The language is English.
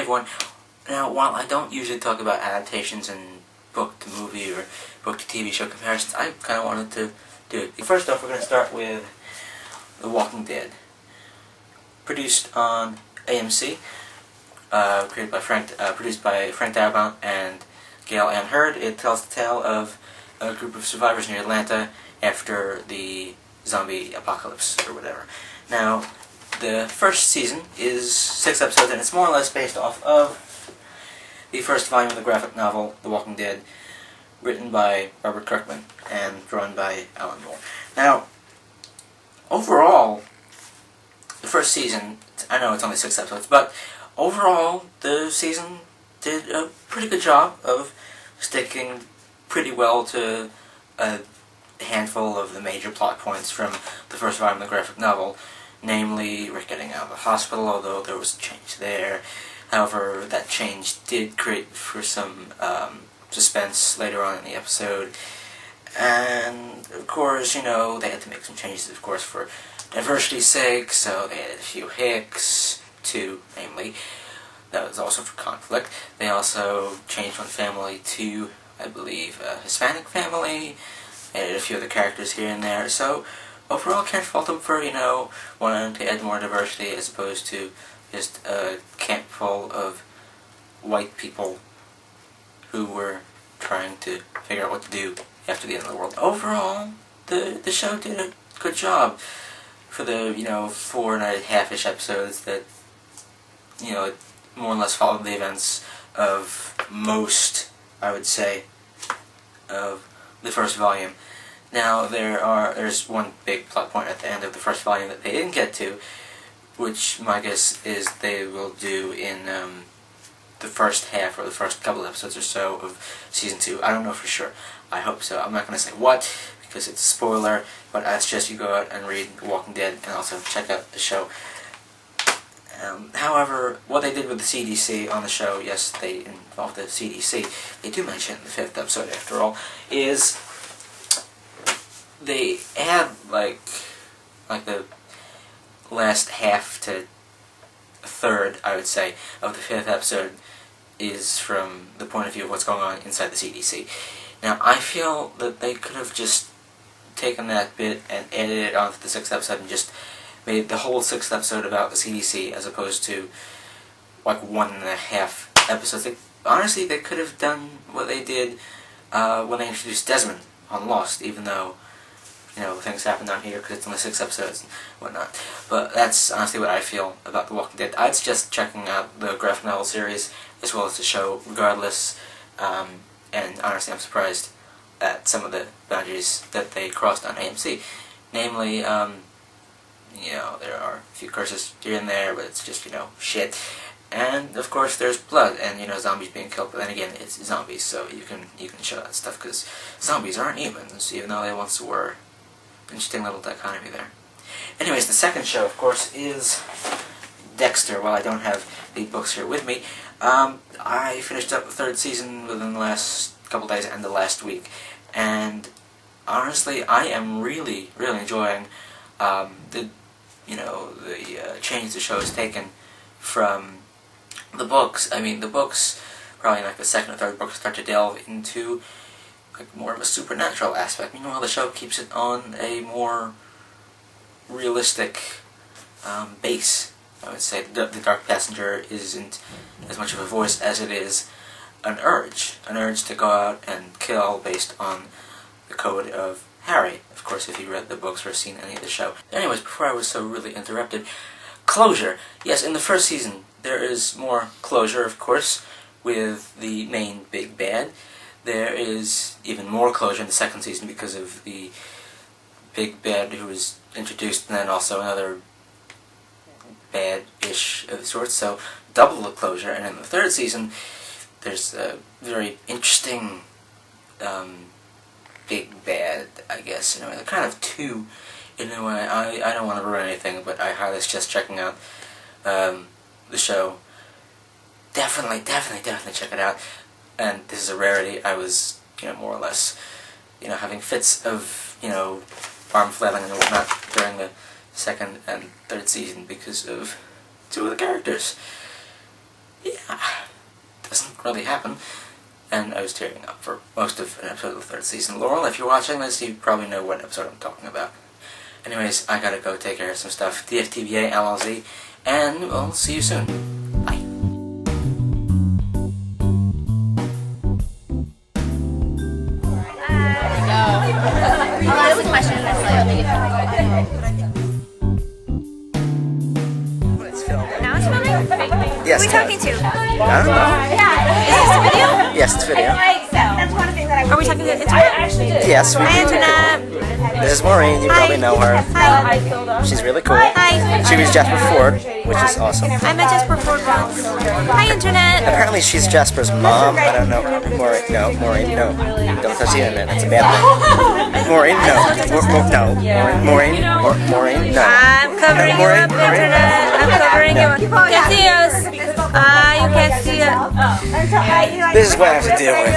everyone. Now, while I don't usually talk about adaptations and book to movie or book to TV show comparisons, I kind of wanted to do it. First off, we're going to start with The Walking Dead. Produced on AMC, produced by Frank Darabont and Gail Ann Hurd. It tells the tale of a group of survivors near Atlanta after the zombie apocalypse, or whatever. Now, the first season is 6 episodes, and it's more or less based off of the first volume of the graphic novel, The Walking Dead, written by Robert Kirkman and drawn by Alan Moore. Now, overall, the first season, I know it's only 6 episodes, but overall, the season did a pretty good job of sticking pretty well to a handful of the major plot points from the first volume of the graphic novel, namely Rick getting out of the hospital, although there was a change there. However, that change did create for some suspense later on in the episode. And, of course, you know, they had to make some changes, of course, for diversity's sake, so they added a few Hicks, too, namely. That was also for conflict. They also changed one family to, I believe, a Hispanic family. Added a few other characters here and there. So, overall, can't fault them for, you know, wanting to add more diversity as opposed to just a camp full of white people who were trying to figure out what to do after the end of the world. Overall, the show did a good job for the, you know, 4.5-ish episodes that, you know, more or less followed the events of most, I would say, of the first volume. Now, there's one big plot point at the end of the first volume that they didn't get to, which my guess is they will do in the first half or the first couple episodes or so of Season 2. I don't know for sure. I hope so. I'm not going to say what, because it's a spoiler, but I suggest you go out and read The Walking Dead and also check out the show. However, what they did with the CDC on the show, yes, they involved the CDC, they do mention in the 5th episode after all, is they add, like the last half to a third, I would say, of the 5th episode is from the point of view of what's going on inside the CDC. Now, I feel that they could have just taken that bit and added it onto the 6th episode and just made the whole 6th episode about the CDC as opposed to like 1.5 episodes. Honestly, they could have done what they did when they introduced Desmond on Lost, even though, you know, things happen down here because it's only 6 episodes and whatnot. But that's honestly what I feel about The Walking Dead. I'd suggest checking out the graphic novel series as well as the show regardless, and honestly I'm surprised at some of the boundaries that they crossed on AMC. Namely, you know, there are a few curses here and there, but it's just, you know, shit. And, of course, there's blood and, you know, zombies being killed, but then again, it's zombies, so you can show that stuff, because zombies aren't humans, even though they once were. Interesting little dichotomy there. Anyways, the second show, of course, is Dexter. While I don't have the books here with me, I finished up the 3rd season within the last couple days and the last week, and honestly, I am really, really enjoying the change the show has taken from the books. I mean, the books, probably like the 2nd or 3rd book, start to delve into like more of a supernatural aspect. Meanwhile, the show keeps it on a more realistic base. I would say the Dark Passenger isn't as much of a voice as it is an urge to go out and kill based on the code of Harry. Of course, if you read the books or seen any of the show. Anyways, before I was so really interrupted, closure. Yes, in the first season, there is more closure, of course, with the main big bad. There is even more closure in the 2nd season because of the big bad who was introduced, and then also another bad-ish of sorts, so double the closure. And in the 3rd season, there's a very interesting big bad, I guess. You know, they're kind of two in a way. I don't want to ruin anything, but I highly suggest checking out the show. Definitely check it out. And this is a rarity. I was, you know, more or less, you know, having fits of, you know, arm flailing and whatnot during the 2nd and 3rd season because of 2 of the characters. Yeah, really happen. And I was tearing up for most of an episode of the third season. Laurel, if you're watching this, you probably know what episode I'm talking about. Anyways, I gotta go take care of some stuff. DFTBA, LLZ, and we'll see you soon. Bye. That was a question. Now it's filming? Yes. Who are we talking to? I don't know. Is this a video? Yes, it's video. Are we talking to internet? Yes, we Hi, do. internet. This is Maureen. You probably know her. Hi. She's really cool. Hi. She was Jasper Ford, which is awesome. I met Jasper Ford once. Hi, internet. Apparently, she's Jasper's mom. I don't know. Maureen, no. Don't touch the internet. That's a bad thing. Maureen, no. Maureen, no. I'm covering you up, internet. I'm covering you up. You can't see us. You can't see us. This is what I have to deal with.